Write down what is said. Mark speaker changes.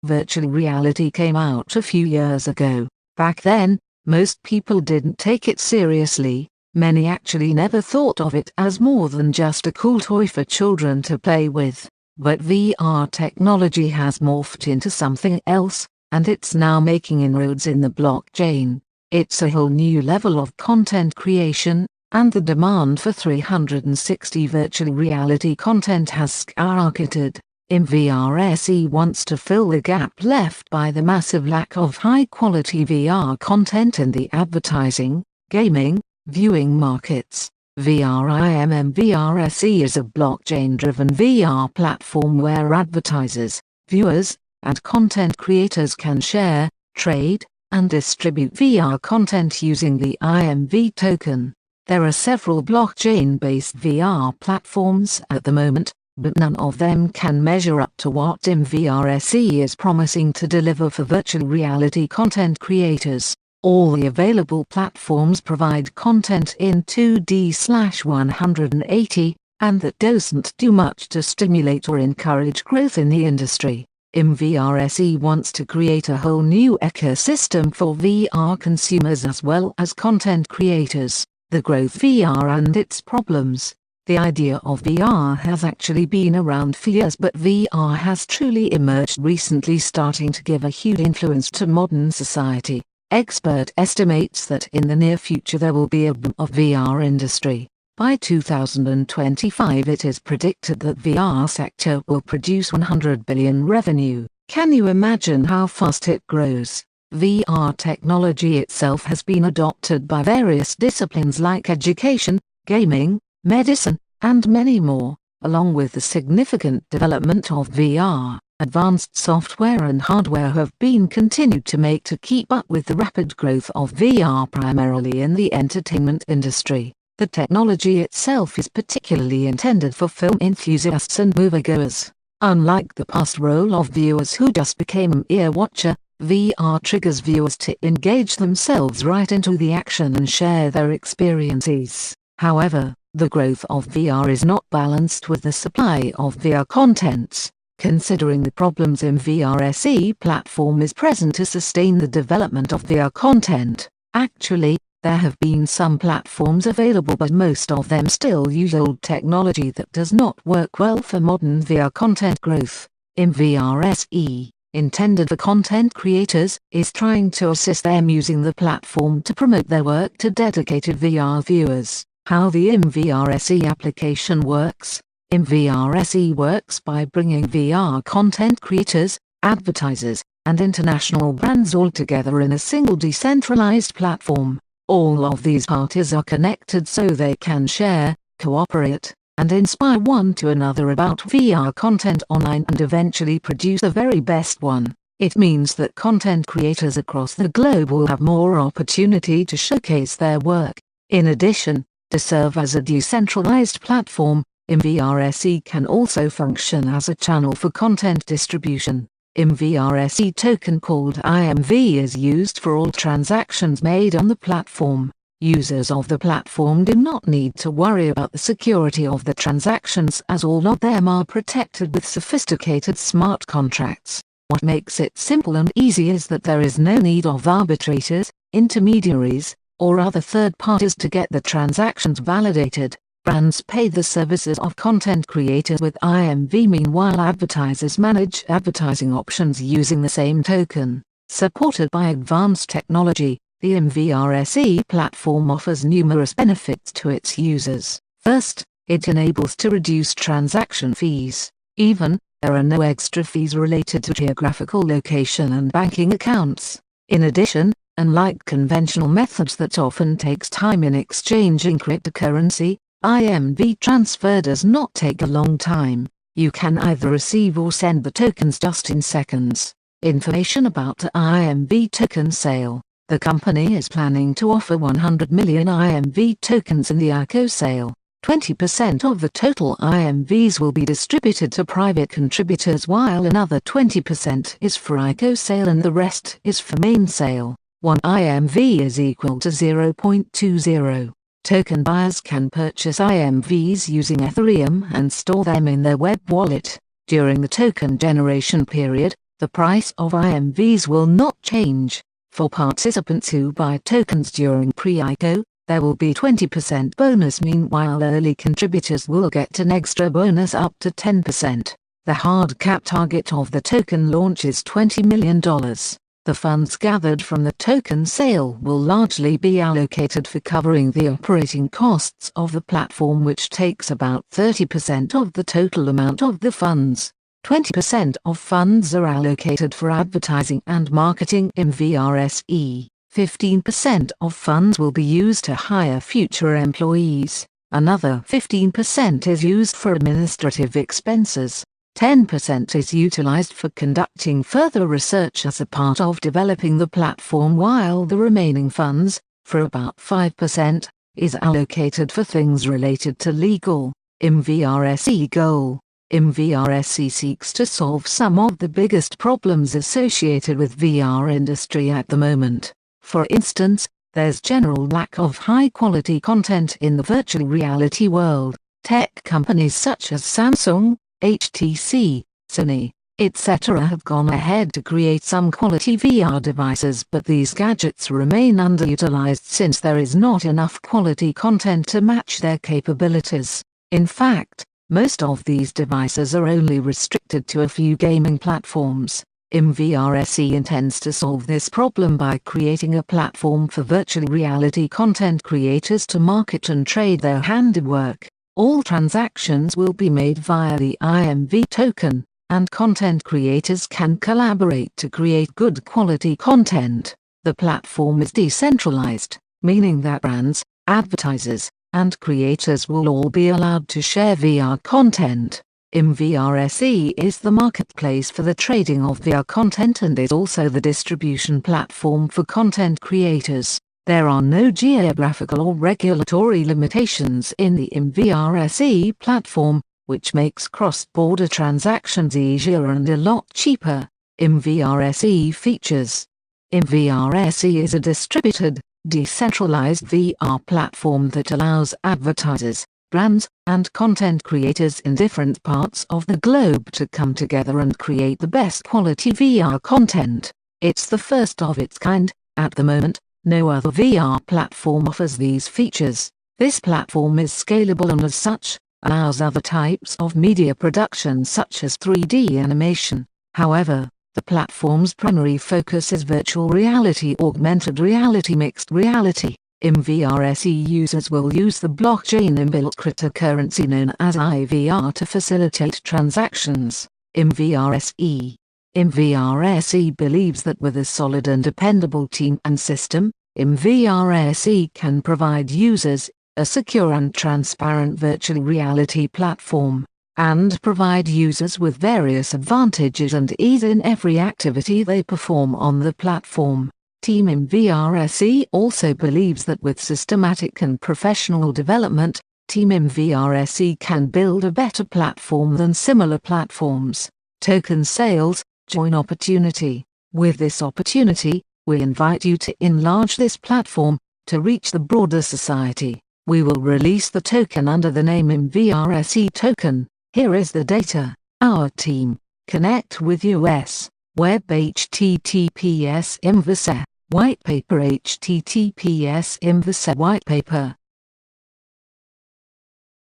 Speaker 1: Virtual reality came out a few years ago. Back then, most people didn't take it seriously. Many actually never thought of it as more than just a cool toy for children to play with. But VR technology has morphed into something else, and it's now making inroads in the blockchain. It's a whole new level of content creation, and the demand for 360 virtual reality content has skyrocketed. Immvrse wants to fill the gap left by the massive lack of high-quality VR content in the advertising, gaming, viewing markets. Immvrse is a blockchain-driven VR platform where advertisers, viewers, and content creators can share, trade, and distribute VR content using the IMV token. There are several blockchain-based VR platforms at the moment, but none of them can measure up to what Immvrse is promising to deliver for virtual reality content creators. All the available platforms provide content in 2D/180, and that doesn't do much to stimulate or encourage growth in the industry. Immvrse wants to create a whole new ecosystem for VR consumers as well as content creators. The growth VR and its problems. The idea of VR has actually been around for years, but VR has truly emerged recently, starting to give a huge influence to modern society. Expert estimates that in the near future there will be a boom of VR industry. By 2025 it is predicted that VR sector will produce 100 billion revenue. Can you imagine how fast it grows? VR technology itself has been adopted by various disciplines like education, gaming, medicine, and many more. Along with the significant development of VR, advanced software and hardware have been continued to make to keep up with the rapid growth of VR, primarily in the entertainment industry. The technology itself is particularly intended for film enthusiasts and moviegoers. Unlike the past role of viewers who just became an ear watcher, VR triggers viewers to engage themselves right into the action and share their experiences. However, the growth of VR is not balanced with the supply of VR contents. Considering the problems Immvrse platform is present to sustain the development of VR content, actually, there have been some platforms available, but most of them still use old technology that does not work well for modern VR content growth. Immvrse, intended for content creators, is trying to assist them using the platform to promote their work to dedicated VR viewers. How the Immvrse application works. Immvrse works by bringing VR content creators, advertisers, and international brands all together in a single decentralized platform. All of these parties are connected so they can share, cooperate, and inspire one to another about VR content online and eventually produce the very best one. It means that content creators across the globe will have more opportunity to showcase their work. In addition, to serve as a decentralized platform, Immvrse can also function as a channel for content distribution. Immvrse token called IMV is used for all transactions made on the platform. Users of the platform do not need to worry about the security of the transactions, as all of them are protected with sophisticated smart contracts. What makes it simple and easy is that there is no need of arbitrators, intermediaries, or other third parties to get the transactions validated. Brands pay the services of content creators with IMV, meanwhile advertisers manage advertising options using the same token. Supported by advanced technology, the Immvrse platform offers numerous benefits to its users. First, it enables to reduce transaction fees. There are no extra fees related to geographical location and banking accounts. In addition, unlike conventional methods that often takes time in exchanging cryptocurrency, IMV transfer does not take a long time. You can either receive or send the tokens just in seconds. Information about the IMV token sale. The company is planning to offer 100 million IMV tokens in the ICO sale. 20% of the total IMVs will be distributed to private contributors, while another 20% is for ICO sale and the rest is for main sale. 1 IMV is equal to 0.20. Token buyers can purchase IMVs using Ethereum and store them in their web wallet. During the token generation period, The price of Immvrse will not change. For participants who buy tokens during pre-ICO, there will be 20% bonus. Meanwhile, early contributors will get an extra bonus up to 10%. The hard cap target of the token launch is $20 million. The funds gathered from the token sale will largely be allocated for covering the operating costs of the platform, which takes about 30% of the total amount of the funds. 20% of funds are allocated for advertising and marketing Immvrse. 15% of funds will be used to hire future employees. Another 15% is used for administrative expenses. 10% is utilized for conducting further research as a part of developing the platform, while the remaining funds, for about 5%, is allocated for things related to legal. Immvrse goal. Immvrse seeks to solve some of the biggest problems associated with VR industry at the moment. For instance, there's general lack of high-quality content in the virtual reality world. Tech companies such as Samsung, HTC, Sony, etc. have gone ahead to create some quality VR devices, but these gadgets remain underutilized since there is not enough quality content to match their capabilities. In fact, most of these devices are only restricted to a few gaming platforms. Immvrse intends to solve this problem by creating a platform for virtual reality content creators to market and trade their handiwork. All transactions will be made via the Immvrse token, and content creators can collaborate to create good quality content. The platform is decentralized, meaning that brands, advertisers, and creators will all be allowed to share VR content. Immvrse is the marketplace for the trading of VR content and is also the distribution platform for content creators. There are no geographical or regulatory limitations in the Immvrse platform, which makes cross-border transactions easier and a lot cheaper. Immvrse features. Immvrse is a distributed, decentralized VR platform that allows advertisers, brands, and content creators in different parts of the globe to come together and create the best quality VR content. It's the first of its kind. At the moment, no other VR platform offers these features. This platform is scalable and as such, allows other types of media production such as 3D animation. However, the platform's primary focus is virtual reality, augmented reality, mixed reality. Immvrse users will use the blockchain inbuilt cryptocurrency known as IVR to facilitate transactions. Immvrse believes that with a solid and dependable team and system, Immvrse can provide users a secure and transparent virtual reality platform, and provide users with various advantages and ease in every activity they perform on the platform. Team Immvrse also believes that with systematic and professional development, Team Immvrse can build a better platform than similar platforms. Token sales, join opportunity. With this opportunity, we invite you to enlarge this platform, to reach the broader society. We will release the token under the name Immvrse token. Here is the data. Our team. Connect with US. Web https Immvrse. White paper https Immvrse white paper.